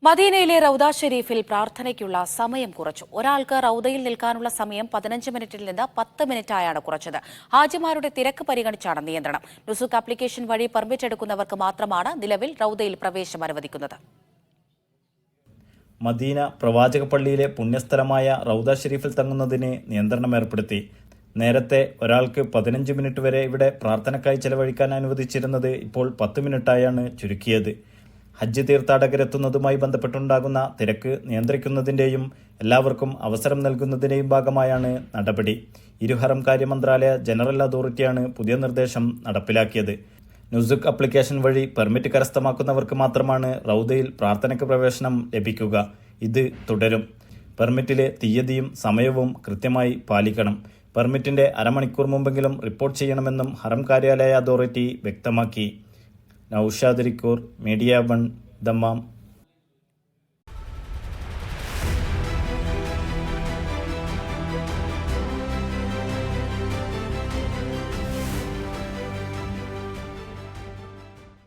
മദീനയിലെ റൗദ ഷെരീഫിൽ പ്രാർത്ഥനയ്ക്കുള്ള സമയം കുറച്ചു. ഒരാൾക്ക് റൗദയിൽ നിൽക്കാനുള്ള സമയം 15 മിനിറ്റിൽ നിന്ന് 10 മിനിറ്റായാണ് കുറച്ചത്. ഹാജിമാരുടെ തിരക്ക് പരിഗണിച്ചാണ് നിയന്ത്രണം. നുസുക്ക് ആപ്ലിക്കേഷൻ വഴി പെർമിറ്റ് എടുക്കുന്നവർക്ക് മാത്രമാണ് നിലവിൽ റൗദയിൽ പ്രവേശനം അനുവദിക്കുന്നത്. മദീന പ്രവാചക പള്ളിയിലെ പുണ്യസ്ഥലമായ റൗദ ഷെരീഫിൽ തങ്ങുന്നതിന് നിയന്ത്രണം ഏർപ്പെടുത്തി. നേരത്തെ ഒരാൾക്ക് 15 മിനിറ്റ് വരെ ഇവിടെ പ്രാർത്ഥനയ്ക്കായി ചെലവഴിക്കാൻ അനുവദിച്ചിരുന്നത് ഇപ്പോൾ 10 മിനിറ്റായാണ് ചുരുക്കിയത്. ഹജ്ജ് തീർത്ഥാടകരെത്തുന്നതുമായി ബന്ധപ്പെട്ടുണ്ടാകുന്ന തിരക്ക് നിയന്ത്രിക്കുന്നതിൻ്റെയും എല്ലാവർക്കും അവസരം നൽകുന്നതിൻ്റെയും ഭാഗമായാണ് നടപടി. ഇരുഹറം കാര്യ മന്ത്രാലയ ജനറൽ അതോറിറ്റിയാണ് പുതിയ നിർദ്ദേശം നടപ്പിലാക്കിയത്. നുസുക്ക് ആപ്ലിക്കേഷൻ വഴി പെർമിറ്റ് കരസ്ഥമാക്കുന്നവർക്ക് മാത്രമാണ് റൗദയിൽ പ്രാർത്ഥനയ്ക്ക് പ്രവേശനം ലഭിക്കുക. ഇത് തുടരും. പെർമിറ്റിലെ തീയതിയും സമയവും കൃത്യമായി പാലിക്കണം. പെർമിറ്റിൻ്റെ അരമണിക്കൂർ മുമ്പെങ്കിലും റിപ്പോർട്ട് ചെയ്യണമെന്നും ഹറം കാര്യാലയ അതോറിറ്റി വ്യക്തമാക്കി. Naushad റിക്കൂർ, media 1, Dammam.